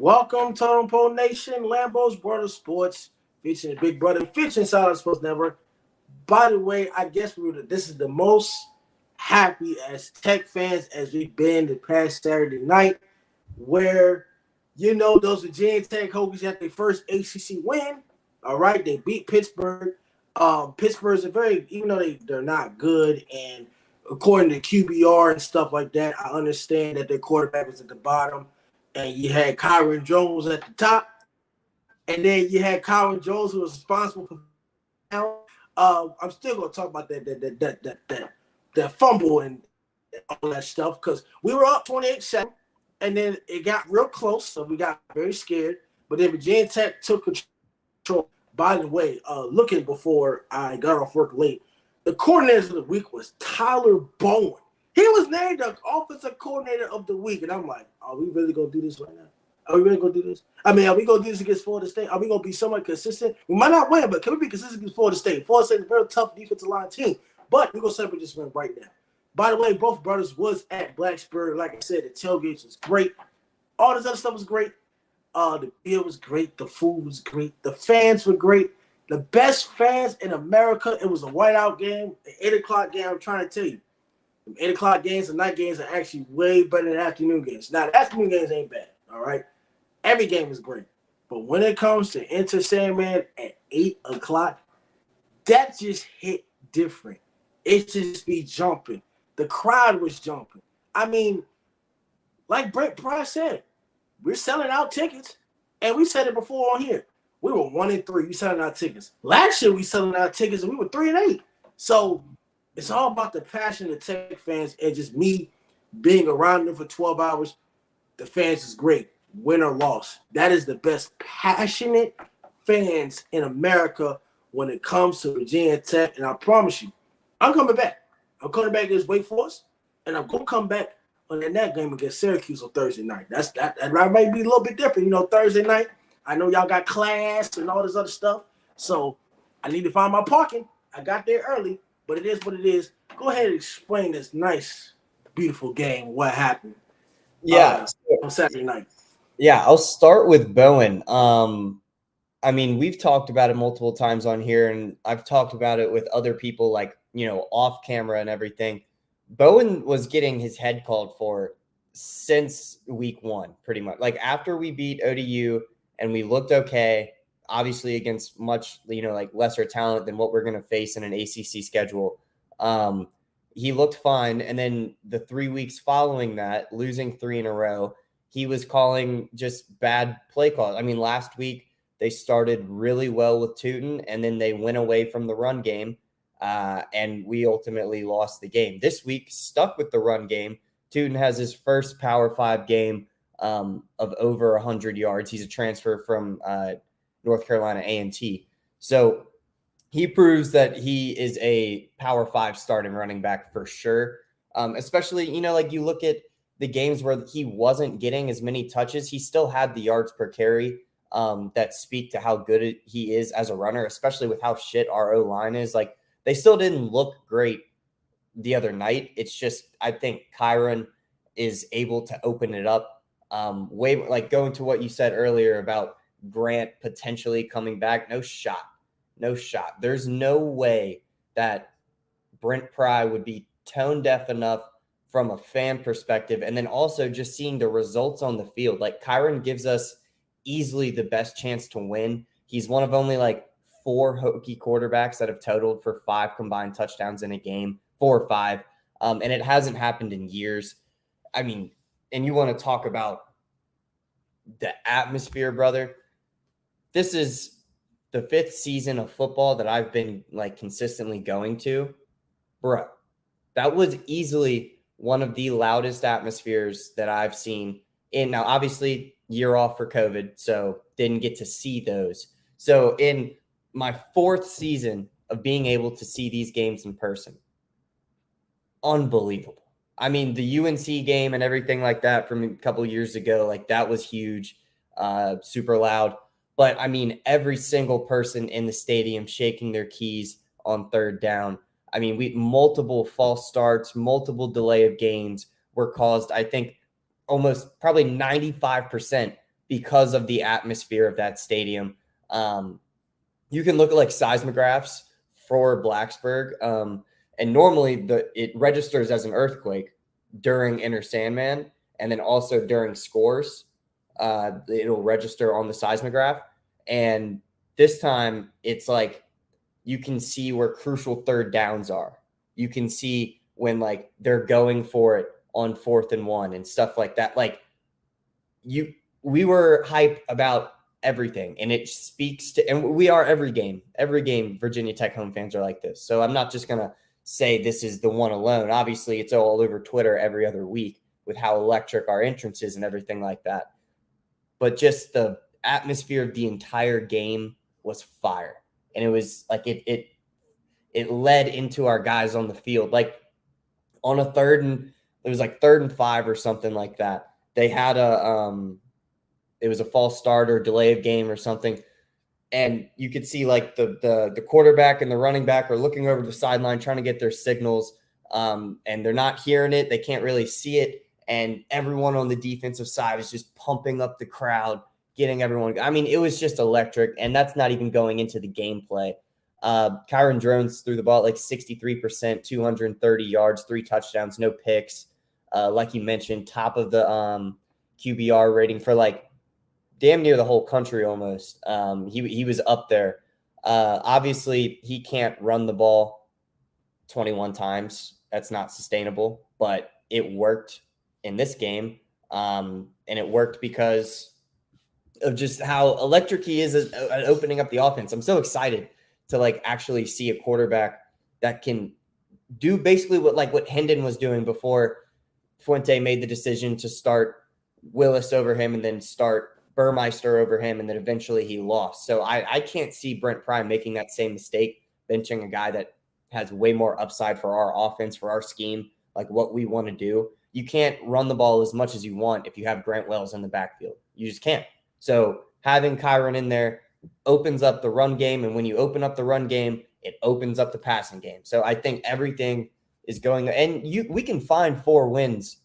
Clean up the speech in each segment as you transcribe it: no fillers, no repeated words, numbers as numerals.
Welcome, Totem Pole Nation, Lambo's Brother Sports, featuring Big Brother, featuring Silent Sports Network. By the way, I guess this is the most happy as Tech fans as we've been the past Saturday night, where those Virginia Tech Hokies got their first ACC win. All right, they beat Pittsburgh. Pittsburgh's even though they're not good, and according to QBR and stuff like that, I understand that their quarterback was at the bottom, and you had Kyron Drones at the top, and then you had Kyron Drones who was responsible for. I'm still gonna talk about that fumble and all that stuff because we were up 28-7, and then it got real close, so we got very scared. But then Virginia Tech took control. By the way, looking before I got off work late, the coordinator of the week was Tyler Bowen. He was named the offensive coordinator of the week, and I'm like, are we really gonna do this right now? Are we really gonna do this? I mean, are we gonna do this against Florida State? Are we gonna be somewhat consistent? We might not win, but can we be consistent against Florida State? Florida State is a very tough defensive line team, but we're gonna celebrate this win right now. By the way, both brothers was at Blacksburg. Like I said, the tailgates was great. All this other stuff was great. The beer was great. The food was great. The fans were great. The best fans in America. It was a whiteout game, an 8 o'clock game. I'm trying to tell you. 8 o'clock games and night games are actually way better than afternoon games. Now, the afternoon games ain't bad, all right? Every game is great. But when it comes to Enter Sandman at 8 o'clock, that just hit different. It just be jumping. The crowd was jumping. I mean, like Brent Price said, we're selling out tickets. And we said it before on here. We were 1-3. We selling out tickets. Last year, we selling out tickets, and we were 3-8. So it's all about the passion of Tech fans and just me being around them for 12 hours. The fans is great. Win or loss. That is the best passionate fans in America when it comes to Virginia Tech. And I promise you, I'm coming back. I'm coming back against Wake Forest, and I'm going to come back on that game against Syracuse on Thursday night. That might be a little bit different. Thursday night, I know y'all got class and all this other stuff. So I need to find my parking. I got there early, but it is what it is. Go ahead and explain this nice, beautiful game, what happened on Saturday night. Yeah, I'll start with Bowen. I mean, we've talked about it multiple times on here, and I've talked about it with other people off camera and everything. Bowen was getting his head called for since week 1, pretty much. Like after we beat ODU and we looked okay, obviously against much, lesser talent than what we're going to face in an ACC schedule. He looked fine. And then the 3 weeks following that, losing 3 in a row, he was calling just bad play calls. I mean, last week they started really well with Tootin, and then they went away from the run game. And we ultimately lost the game. This week, stuck with the run game. Tootin has his first Power 5 game of over 100 yards. He's a transfer from North Carolina A&T. So he proves that he is a Power 5 starting running back for sure. Especially, you look at the games where he wasn't getting as many touches, he still had the yards per carry that speak to how good he is as a runner, especially with how shit our O-line is. They still didn't look great the other night. It's just, I think Kyron is able to open it up going to what you said earlier about Grant potentially coming back. No shot. There's no way that Brent Pry would be tone deaf enough from a fan perspective. And then also just seeing the results on the field. Kyron gives us easily the best chance to win. He's one of only 4 Hokie quarterbacks that have totaled for 5 combined touchdowns in a game, 4 or 5. And it hasn't happened in years. I mean, and you want to talk about the atmosphere, brother. This is the 5th season of football that I've been consistently going to. Bro, that was easily one of the loudest atmospheres that I've seen. And now, obviously, year off for COVID, so didn't get to see those. So in my 4th season of being able to see these games in person, unbelievable. I mean, the UNC game and everything like that from a couple years ago, that was huge, super loud. But I mean, every single person in the stadium shaking their keys on 3rd down. I mean, multiple false starts, multiple delay of games were caused. I think almost probably 95% because of the atmosphere of that stadium. You can look at like seismographs for Blacksburg, and normally it registers as an earthquake during Enter Sandman, and then also during scores. It'll register on the seismograph, and this time it's like you can see where crucial third downs are. You can see when like they're going for it on 4th and 1 and stuff like that. Like we were hyped about everything, and it speaks to, and we are every game Virginia Tech home fans are like this. So I'm not just going to say this is the one alone. Obviously it's all over Twitter every other week with how electric our entrance is and everything like that. But just the atmosphere of the entire game was fire. And it was like, it led into our guys on the field. Like on a it was like 3rd and 5 or something like that. They had it was a false start or delay of game or something. And you could see like the quarterback and the running back are looking over the sideline trying to get their signals, and they're not hearing it. They can't really see it. And everyone on the defensive side is just pumping up the crowd, getting everyone. I mean, it was just electric, and that's not even going into the gameplay. Kyron Drones threw the ball at like 63%, 230 yards, 3 touchdowns, no picks. Like you mentioned, top of the QBR rating for like damn near the whole country almost. He was up there. Obviously, he can't run the ball 21 times. That's not sustainable, but it worked in this game. And it worked because of just how electric he is at opening up the offense. I'm so excited to like actually see a quarterback that can do basically what Hendon was doing before Fuente made the decision to start Willis over him and then start Burmeister over him, and then eventually he lost. So I can't see Brent Pry making that same mistake, benching a guy that has way more upside for our offense, for our scheme, like what we want to do. You can't run the ball as much as you want if you have Grant Wells in the backfield. You just can't. So having Kyron in there opens up the run game, and when you open up the run game, it opens up the passing game. So I think everything is going, and we can find 4 wins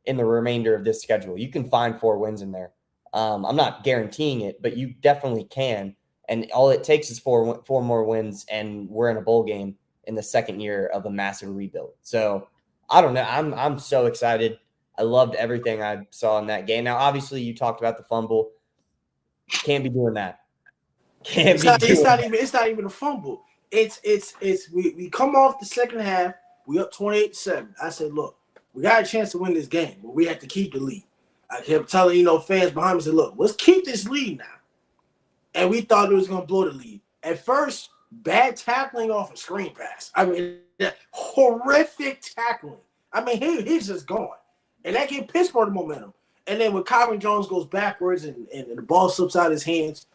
in the remainder of this schedule. You can find 4 wins in there. I'm not guaranteeing it, but you definitely can. And all it takes is 4 more wins, and we're in a bowl game in the second year of a massive rebuild. So I don't know. I'm so excited. I loved everything I saw in that game. Now, obviously, you talked about the fumble. Can't be doing that. It's not even a fumble. It's we come off the second half. We up 28-7. I said, look, we got a chance to win this game, but we have to keep the lead. I kept telling fans behind me, said, look, let's keep this lead now. And we thought it was going to blow the lead. At first, bad tackling off a screen pass. I mean, horrific tackling. I mean, he's just gone. And that gave Pittsburgh the momentum. And then when Kyron Drones goes backwards and the ball slips out of his hands,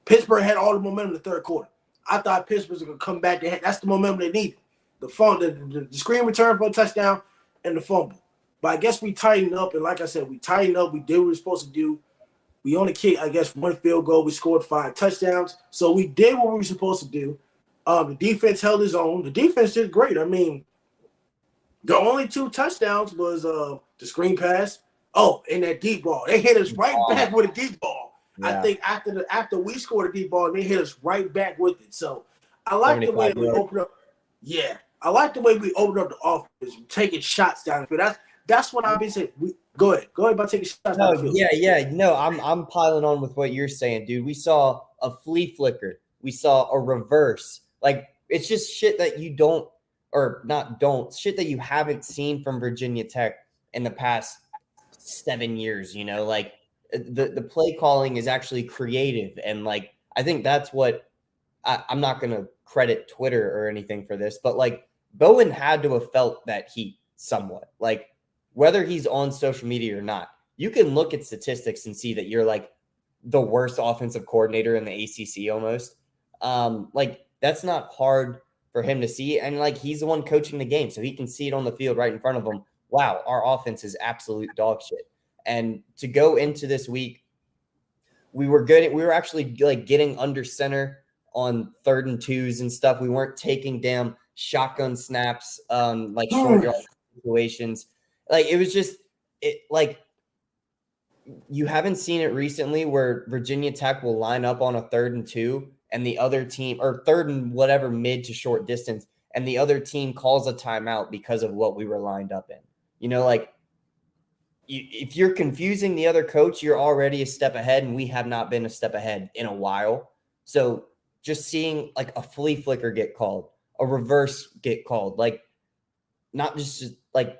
Pittsburgh had all the momentum in the third quarter. I thought Pittsburgh was going to come back. That's the momentum they needed. The screen return for a touchdown and the fumble. But I guess we tightened up. And like I said, we tightened up. We did what we were supposed to do. We only kicked, I guess, 1 field goal. We scored 5 touchdowns. So we did what we were supposed to do. The defense held its own. The defense did great. I mean, the only 2 touchdowns was the screen pass. Oh, and that deep ball. They hit us right back with a deep ball. Yeah. I think after we scored a deep ball, they hit us right back with it. So I like the way we opened up. Yeah, I like the way we opened up the offense, taking shots down the field. That's what I've been saying. Go ahead about taking shots down the field. Yeah. No, I'm piling on with what you're saying, dude. We saw a flea flicker. We saw a reverse. Like, it's just shit that you shit that you haven't seen from Virginia Tech in the past 7 years, like the play calling is actually creative. And like, I think that's what I'm not going to credit Twitter or anything for this, but like Bowen had to have felt that heat somewhat, like whether he's on social media or not. You can look at statistics and see that you're like the worst offensive coordinator in the ACC almost. Like, that's not hard for him to see. And like, he's the one coaching the game, so he can see it on the field right in front of him. Wow, our offense is absolute dog shit. And to go into this week, we were good. We were actually like getting under center on 3rd and 2s and stuff. We weren't taking damn shotgun snaps, like short yard situations. Like, it was just like you haven't seen it recently where Virginia Tech will line up on a 3rd and 2 and the other team, or 3rd and whatever mid to short distance, and the other team calls a timeout because of what we were lined up in. You know, like if you're confusing the other coach, you're already a step ahead, and we have not been a step ahead in a while. So just seeing like a flea flicker get called, a reverse get called, like not just like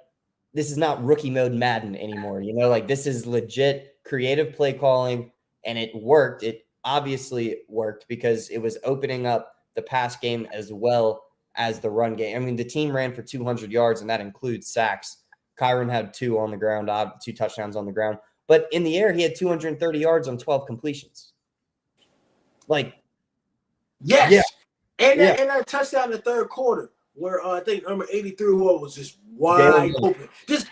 this is not rookie mode Madden anymore. You know, like this is legit creative play calling, and it worked. It obviously worked because it was opening up the pass game as well as the run game. I mean, the team ran for 200 yards, and that includes sacks. Kyron had 2 on the ground, 2 touchdowns on the ground. But in the air, he had 230 yards on 12 completions. Like, yes. Yeah. And that touchdown in the 3rd quarter where I think number 83 was just wide open. Just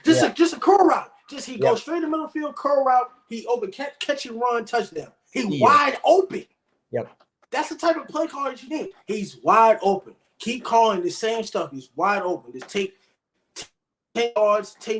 a curl route. He goes straight in the middle field, curl route. He open, catch and run, touchdown. He wide open. Yep. That's the type of play call that you need. He's wide open. Keep calling the same stuff. He's wide open. Just take 10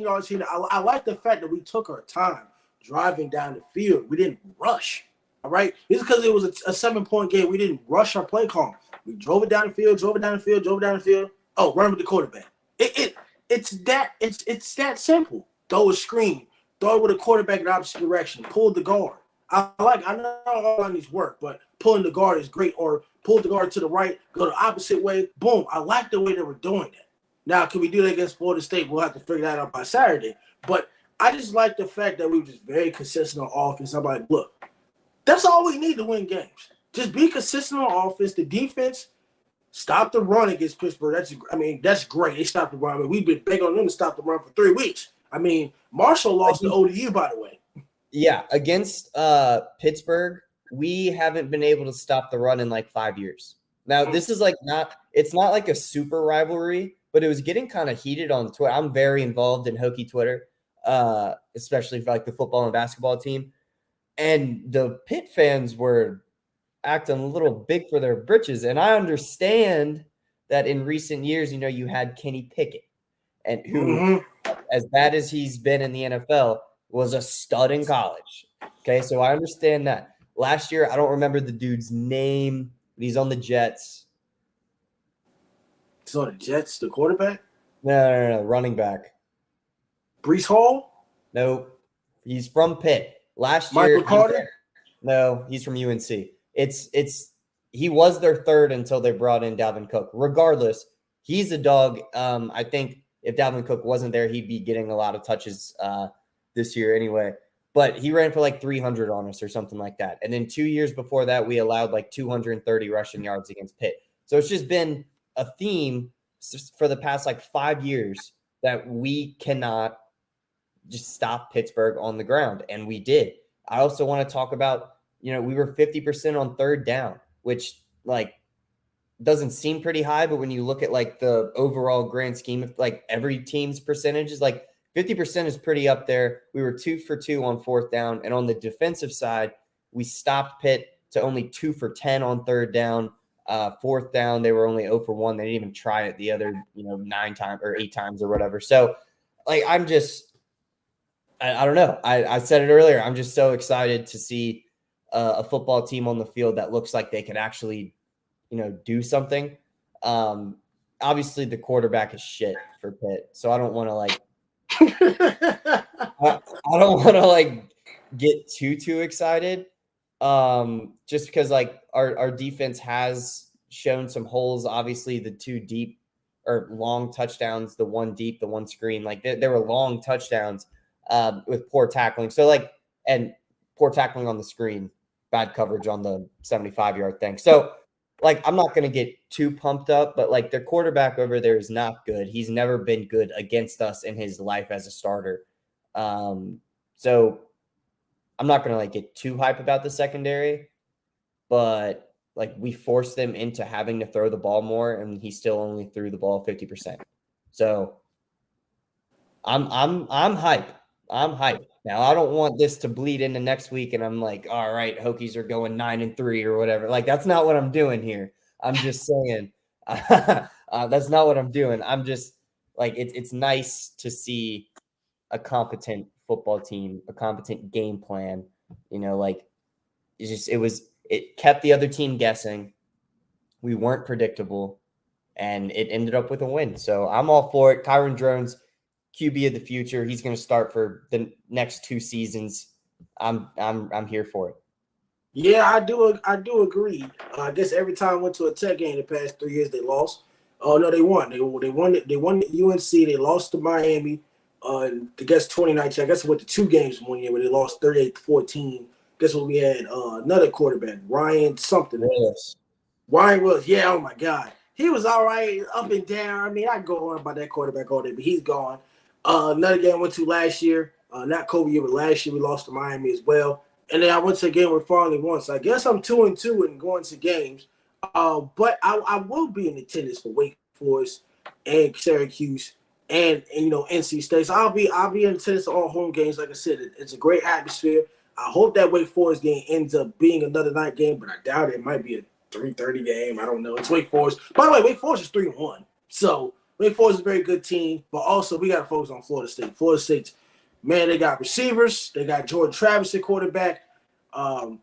yards here. I like the fact that we took our time driving down the field. We didn't rush. All right? It's because it was a 7-point game. We didn't rush our play call. We drove it down the field. Oh, run with the quarterback. It's that simple. Throw a screen. Throw it with a quarterback in the opposite direction. Pull the guard. I know all of these work, but pulling the guard is great. Or pull the guard to the right, go the opposite way. Boom. I like the way they were doing that. Now, can we do that against Florida State? We'll have to figure that out by Saturday. But I just like the fact that we were just very consistent on offense. I'm like, look, that's all we need to win games. Just be consistent on offense. The defense, stop the run against Pittsburgh. That's great. They stopped the run. We've been big on them to stop the run for 3 weeks. Marshall lost to ODU, by the way. Yeah, against Pittsburgh, we haven't been able to stop the run in like 5 years. Now, this is it's not like a super rivalry, but it was getting kind of heated on Twitter. I'm very involved in Hokie Twitter, especially for like the football and basketball team. And the Pitt fans were acting a little big for their britches. And I understand that in recent years, you had Kenny Pickett, and who, as bad as he's been in the NFL, was a stud in college. Okay, so I understand that. Last year, I don't remember the dude's name, but he's on the Jets. He's on the Jets, the quarterback? No, running back. Breece Hall? No, he's from Pitt. Last year, Michael Carter? No, he's from UNC. He was their 3rd until they brought in Dalvin Cook. Regardless, he's a dog. I think if Dalvin Cook wasn't there, he'd be getting a lot of touches this year anyway. But he ran for like 300 on us or something like that. And then 2 years before that, we allowed like 230 rushing yards against Pitt. So it's just been a theme for the past like 5 years that we cannot just stop Pittsburgh on the ground. And we did. I also want to talk about, we were 50% on 3rd down, which like doesn't seem pretty high. But when you look at like the overall grand scheme of like every team's percentages, like 50% is pretty up there. We were 2 for 2 on 4th down. And on the defensive side, we stopped Pitt to only 2 for 10 on 3rd down. 4th down, they were only 0 for 1. They didn't even try it the other, 9 times or 8 times or whatever. So like, I don't know. I said it earlier. I'm just so excited to see a football team on the field that looks like they could actually, do something. Obviously the quarterback is shit for Pitt. So I don't want to like, I don't want to like get too excited. Just because like our defense has shown some holes. Obviously the 2 deep or long touchdowns, the 1 deep, the 1 screen, like there were long touchdowns with poor tackling. So like, and poor tackling on the screen, bad coverage on the 75-yard thing. So like, I'm not going to get too pumped up, but like their quarterback over there is not good. He's never been good against us in his life as a starter. So I'm not going to like get too hype about the secondary, but like we forced them into having to throw the ball more, and he still only threw the ball 50%. So I'm hype. I'm hyped. Now I don't want this to bleed into next week and I'm like, all right, Hokies are going 9-3 or whatever. Like that's not what I'm doing here. I'm just saying that's not what I'm doing. I'm just like, it's nice to see a competent football team, a competent game plan. You know, like it kept the other team guessing. We weren't predictable, and it ended up with a win. So I'm all for it. Kyron Drones, QB of the future. He's going to start for the next 2 seasons. I'm here for it. Yeah, I do agree. I guess every time I went to a Tech game the past 3 years, they lost. Oh no, they won. They won at UNC. They lost to Miami. I guess 2019. I guess it went to 2 games one year where they lost 38-14. Guess what? We had another quarterback, Ryan something. Yes. Ryan Willis. Yeah. Oh my God, he was all right, up and down. I mean, I go on about that quarterback all day, but he's gone. Another game I went to last year, not COVID year, but last year we lost to Miami as well. And then I went to a game where finally won. So I guess I'm 2-2 and going to games. But I will be in attendance for Wake Forest and Syracuse and NC State. So I'll be in attendance to all home games. Like I said, it's a great atmosphere. I hope that Wake Forest game ends up being another night game, but I doubt it. It might be a 3:30 game. I don't know. It's Wake Forest. By the way, Wake Forest is 3-1. So Wake Forest is a very good team. But also we got to focus on Florida State. Florida State's, man, they got receivers. They got Jordan Travis at quarterback. I'm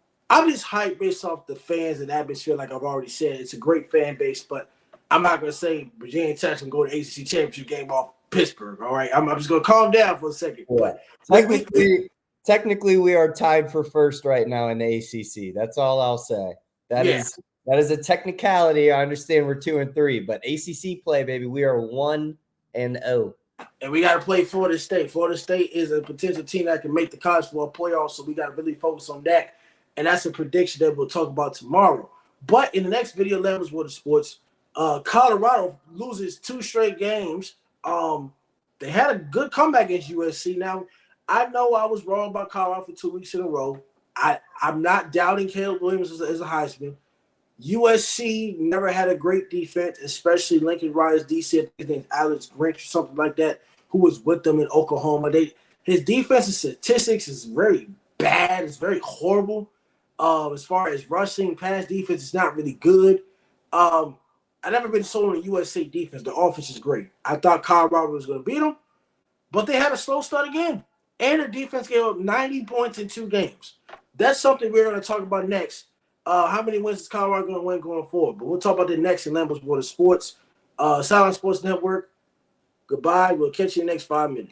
just hyped based off the fans and atmosphere, like I've already said. It's a great fan base, but I'm not going to say Virginia Tech can go to ACC championship game off Pittsburgh, all right? I'm just going to calm down for a second. Yeah. But Technically, we are tied for first right now in the ACC. That's all I'll say. That is a technicality. I understand we're 2-3, but ACC play, baby, we are 1-0. And we got to play Florida State. Florida State is a potential team that can make the college football playoffs, so we got to really focus on that. And that's a prediction that we'll talk about tomorrow. But in the next video, Levels Water Sports, Colorado loses 2 straight games. They had a good comeback against USC. Now, I know I was wrong about Colorado for 2 weeks in a row. I'm not doubting Caleb Williams as a Heisman. USC never had a great defense, especially Lincoln Riley's DC, I think his name's Alex Grinch or something like that, who was with them in Oklahoma. His defensive statistics is very bad. It's very horrible. As far as rushing, pass defense, it's not really good. I've never been sold on the USC defense. The offense is great. I thought Colorado was going to beat them, but they had a slow start again. And the defense gave up 90 points in 2 games. That's something we're going to talk about next. How many wins is Colorado going to win going forward? But we'll talk about that next in Lambo Water Sports. Silent Sports Network. Goodbye. We'll catch you in the next 5 minutes.